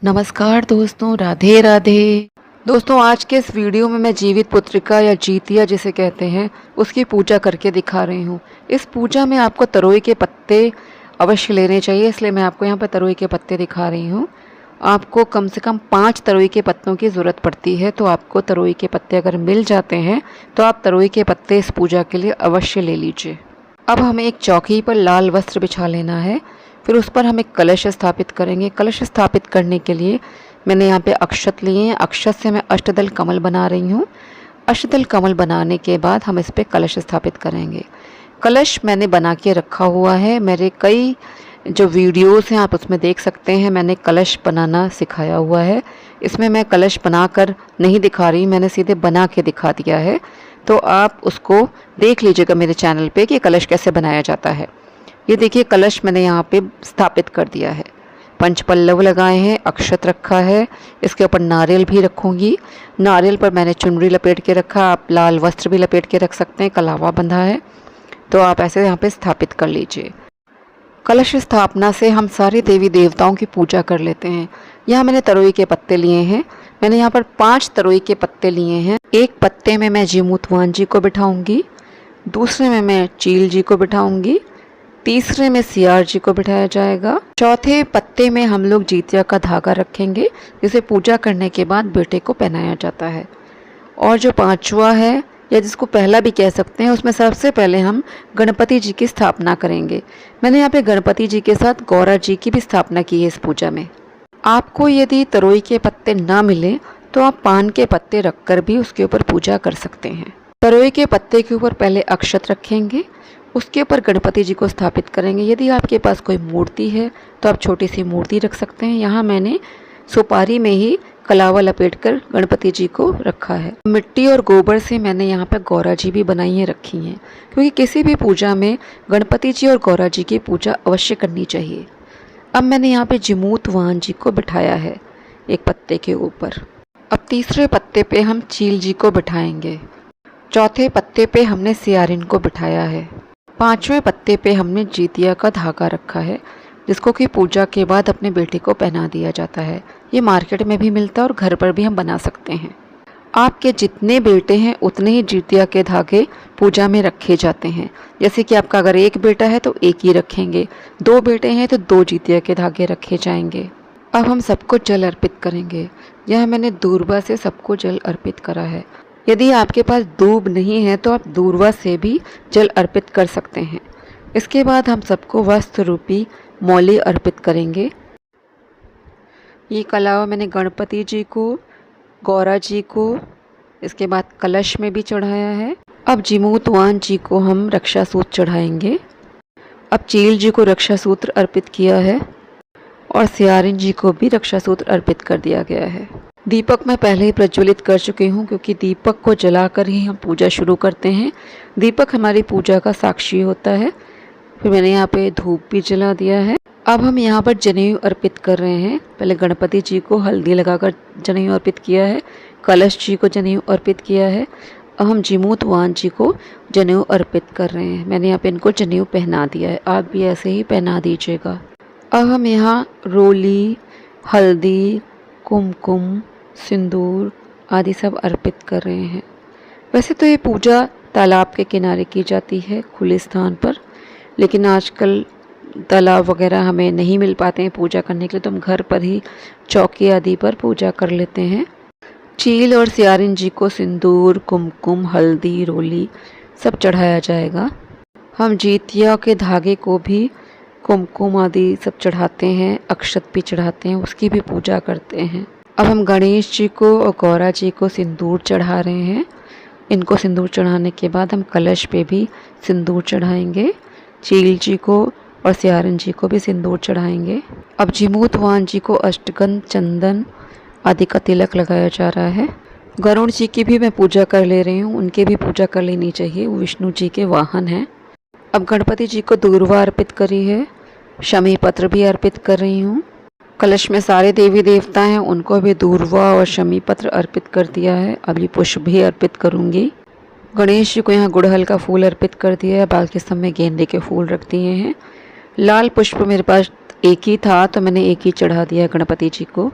नमस्कार दोस्तों, राधे राधे। दोस्तों, आज के इस वीडियो में मैं जीवित पुत्रिका या जीतिया जिसे कहते हैं उसकी पूजा करके दिखा रही हूँ। इस पूजा में आपको तरोई के पत्ते अवश्य लेने चाहिए, इसलिए मैं आपको यहाँ पर तरोई के पत्ते दिखा रही हूँ। आपको कम से कम 5 तरोई के पत्तों की ज़रूरत पड़ती है, तो आपको तरोई के पत्ते अगर मिल जाते हैं तो आप तरोई के पत्ते इस पूजा के लिए अवश्य ले लीजिए। अब हमें एक चौकी पर लाल वस्त्र बिछा लेना है, फिर उस पर हम एक कलश स्थापित करेंगे। कलश स्थापित करने के लिए मैंने यहाँ पे अक्षत लिए हैं। अक्षत से मैं अष्टदल कमल बना रही हूँ। अष्टदल कमल बनाने के बाद हम इस पर कलश स्थापित करेंगे। कलश मैंने बना के रखा हुआ है, मेरे कई जो वीडियोस हैं आप उसमें देख सकते हैं, मैंने कलश बनाना सिखाया हुआ है। इसमें मैं कलश बनाकर नहीं दिखा रही, मैंने सीधे बना के दिखा दिया है, तो आप उसको देख लीजिएगा मेरे चैनल पे कि कलश कैसे बनाया जाता है। ये देखिए, कलश मैंने यहाँ पे स्थापित कर दिया है। पंचपल्लव लगाए हैं, अक्षत रखा है, इसके ऊपर नारियल भी रखूँगी। नारियल पर मैंने चुनरी लपेट के रखा, आप लाल वस्त्र भी लपेट के रख सकते हैं, कलावा बंधा है, तो आप ऐसे यहाँ पे स्थापित कर लीजिए। कलश स्थापना से हम सारे देवी देवताओं की पूजा कर लेते हैं। यहाँ मैंने तरोई के पत्ते लिए हैं, मैंने यहाँ पर 5 तरोई के पत्ते लिए हैं। एक पत्ते में मैं जीमूतवान जी को बिठाऊंगी, दूसरे में मैं चील जी को बिठाऊंगी, तीसरे में सियार जी को बिठाया जाएगा, चौथे पत्ते में हम लोग जीतिया का धागा रखेंगे जिसे पूजा करने के बाद बेटे को पहनाया जाता है। और जो पांचवा है, या जिसको पहला भी कह सकते हैं, उसमें सबसे पहले हम गणपति जी की स्थापना करेंगे। मैंने यहाँ पे गणपति जी के साथ गौरा जी की भी स्थापना की है इस पूजा में। आपको यदि तरोई के पत्ते ना मिले तो आप पान के पत्ते रखकर भी उसके ऊपर पूजा कर सकते हैं। तरोई के पत्ते के ऊपर पहले अक्षत रखेंगे, उसके ऊपर गणपति जी को स्थापित करेंगे। यदि आपके पास कोई मूर्ति है तो आप छोटी सी मूर्ति रख सकते हैं। यहाँ मैंने सुपारी में ही कलावा लपेटकर गणपति जी को रखा है। मिट्टी और गोबर से मैंने यहाँ पर गौरा जी भी बनाई है, रखी हैं, क्योंकि किसी भी पूजा में गणपति जी और गौरा जी की पूजा अवश्य करनी चाहिए। अब मैंने यहाँ पे जीमूतवान जी को बिठाया है एक पत्ते के ऊपर। अब तीसरे पत्ते पे हम चील जी को बिठाएंगे, चौथे पत्ते पे हमने सियारिन को बिठाया है, पांचवें पत्ते पे हमने जीतिया का धागा रखा है, जिसको कि पूजा के बाद अपने बेटे को पहना दिया जाता है। ये मार्केट में भी मिलता है और घर पर भी हम बना सकते हैं। आपके जितने बेटे हैं उतने ही जीतिया के धागे पूजा में रखे जाते हैं। जैसे कि आपका अगर एक बेटा है तो एक ही रखेंगे, 2 बेटे हैं तो 2 जीतिया के धागे रखे जाएंगे। अब हम सबको जल अर्पित करेंगे। यह मैंने दूर्वा से सबको जल अर्पित करा है। यदि आपके पास दूब नहीं है तो आप दूर्वा से भी जल अर्पित कर सकते हैं। इसके बाद हम सबको वस्त्र रूपी मौली अर्पित करेंगे। ये कलावा मैंने गणपति जी को, गौरा जी को, इसके बाद कलश में भी चढ़ाया है। अब जीमूतवान जी को हम रक्षा सूत्र चढ़ाएंगे। अब चील जी को रक्षा सूत्र अर्पित किया है और सियारिन जी को भी रक्षा सूत्र अर्पित कर दिया गया है। दीपक मैं पहले ही प्रज्वलित कर चुकी हूँ, क्योंकि दीपक को जलाकर ही हम पूजा शुरू करते हैं। दीपक हमारी पूजा का साक्षी होता है। फिर मैंने यहाँ पे धूप भी जला दिया है। अब हम यहाँ पर जनेऊ अर्पित कर रहे हैं। पहले गणपति जी को हल्दी लगाकर जनेऊ अर्पित किया है, कलश जी को जनेऊ अर्पित किया है। अब हम जीमूतवान जी को जनेऊ अर्पित कर रहे हैं। मैंने यहाँ पे इनको जनेऊ पहना दिया है, आप भी ऐसे ही पहना दीजिएगा। अब हम यहाँ रोली, हल्दी, कुमकुम, सिंदूर आदि सब अर्पित कर रहे हैं। वैसे तो ये पूजा तालाब के किनारे की जाती है, खुले स्थान पर, लेकिन आजकल तालाब वगैरह हमें नहीं मिल पाते हैं पूजा करने के लिए, तो हम घर पर ही चौकी आदि पर पूजा कर लेते हैं। चील और सियारिन जी को सिंदूर, कुमकुम, हल्दी, रोली सब चढ़ाया जाएगा। हम जीतिया के धागे को भी कुमकुम आदि सब चढ़ाते हैं, अक्षत भी चढ़ाते हैं, उसकी भी पूजा करते हैं। अब हम गणेश जी को और गौरा जी को सिंदूर चढ़ा रहे हैं। इनको सिंदूर चढ़ाने के बाद हम कलश पे भी सिंदूर चढ़ाएंगे। चील जी को और सियारिन जी को भी सिंदूर चढ़ाएंगे। अब जीमूतवान जी को अष्टगंध, चंदन आदि का तिलक लगाया जा रहा है। गरुड़ जी की भी मैं पूजा कर ले रही हूँ, उनकी भी पूजा कर लेनी चाहिए, वो विष्णु जी के वाहन हैं। अब गणपति जी को दूर्वा अर्पित करी है, शमी पत्र भी अर्पित कर रही हूँ। कलश में सारे देवी देवता हैं, उनको भी दूर्वा और शमी पत्र अर्पित कर दिया है। अभी पुष्प भी अर्पित करूँगी। गणेश जी को यहाँ गुड़हल का फूल अर्पित कर दिया है, बाकी सब में गेंदे के फूल रख दिए हैं। लाल पुष्प मेरे पास एक ही था तो मैंने एक ही चढ़ा दिया गणपति जी को।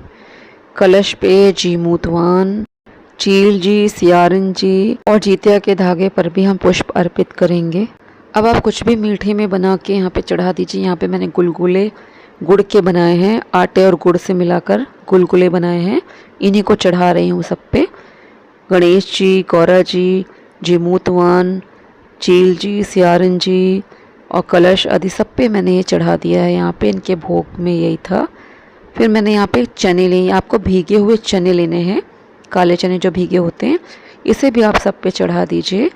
कलश पे जीमूतवान, चील जी, सियारन जी और जीतिया के धागे पर भी हम पुष्प अर्पित करेंगे। अब आप कुछ भी मीठे में बना के यहाँ पे चढ़ा दीजिए। यहाँ पे मैंने गुलगुले गुड़ के बनाए हैं, आटे और गुड़ से मिलाकर गुलगुले बनाए हैं, इन्हीं को चढ़ा रही हूँ सब पे। गणेश जी, गौरा जी, जीमूतवान, चील जी, सियारन जी और कलश आदि सब पे मैंने ये चढ़ा दिया है। यहाँ पे इनके भोग में यही था। फिर मैंने यहाँ पे चने लिए, आपको भीगे हुए चने लेने हैं, काले चने जो भीगे होते हैं, इसे भी आप सब पे चढ़ा दीजिए।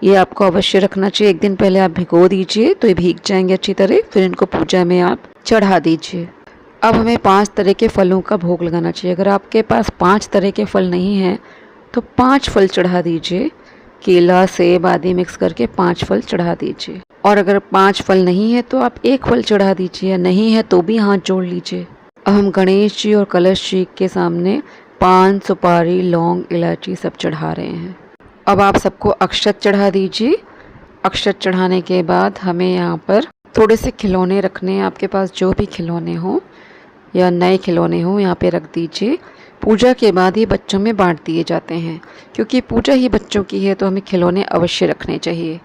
ये आपको अवश्य रखना चाहिए, एक दिन पहले आप भिगो दीजिए तो ये भीग जाएंगे अच्छी तरह। फिर इनको पूजा में आप चढ़ा दीजिए। अब हमें 5 तरह के फलों का भोग लगाना चाहिए। अगर आपके पास 5 तरह के फल नहीं हैं तो 5 फल चढ़ा दीजिए। केला, सेब आदि मिक्स करके 5 फल चढ़ा दीजिए। और अगर 5 फल नहीं है तो आप 1 फल चढ़ा दीजिए, या नहीं है तो भी हाथ जोड़ लीजिए। अब हम गणेश जी और कलश जी के सामने पान, सुपारी, लौंग, इलायची सब चढ़ा रहे हैं। अब आप सबको अक्षत चढ़ा दीजिए। अक्षत चढ़ाने के बाद हमें यहाँ पर थोड़े से खिलौने रखने हैं। आपके पास जो भी खिलौने हों या नए खिलौने हों यहाँ पे रख दीजिए। पूजा के बाद ये बच्चों में बांट दिए जाते हैं, क्योंकि पूजा ही बच्चों की है तो हमें खिलौने अवश्य रखने चाहिए।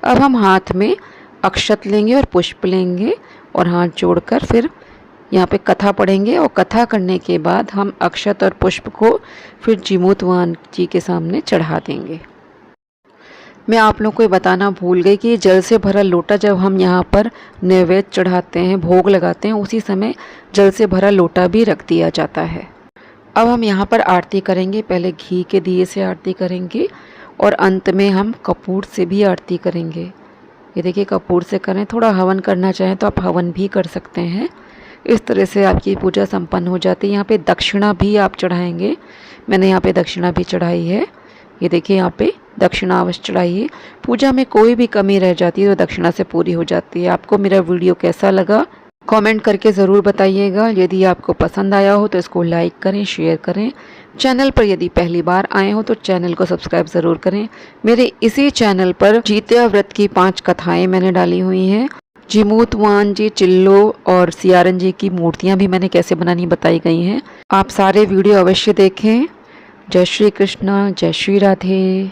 अब हम हाथ में अक्षत लेंगे और पुष्प लेंगे और हाथ जोड़कर फिर यहाँ पे कथा पढ़ेंगे। और कथा करने के बाद हम अक्षत और पुष्प को फिर जीमूतवान जी के सामने चढ़ा देंगे। मैं आप लोगों को ये बताना भूल गई कि जल से भरा लोटा जब हम यहाँ पर नैवेद्य चढ़ाते हैं, भोग लगाते हैं, उसी समय जल से भरा लोटा भी रख दिया जाता है। अब हम यहाँ पर आरती करेंगे। पहले घी के दिए से आरती करेंगे और अंत में हम कपूर से भी आरती करेंगे। ये देखिए, कपूर से करें। थोड़ा हवन करना चाहें तो आप हवन भी कर सकते हैं। इस तरह से आपकी पूजा संपन्न हो जाती है। यहाँ पे दक्षिणा भी आप चढ़ाएंगे। मैंने यहाँ पे दक्षिणा भी चढ़ाई है। ये देखिए, यहाँ पे दक्षिणा अवश्य चढ़ाइए। पूजा में कोई भी कमी रह जाती है तो दक्षिणा से पूरी हो जाती है। आपको मेरा वीडियो कैसा लगा कमेंट करके ज़रूर बताइएगा। यदि आपको पसंद आया हो तो इसको लाइक करें, शेयर करें। चैनल पर यदि पहली बार आए हो तो चैनल को सब्सक्राइब ज़रूर करें। मेरे इसी चैनल पर जीतिया व्रत की 5 कथाएँ मैंने डाली हुई हैं। जीमूतवान जी, चिल्लो और सियारन जी की मूर्तियाँ भी मैंने कैसे बनानी बताई गई हैं। आप सारे वीडियो अवश्य देखें। जय श्री कृष्ण, जय श्री राधे।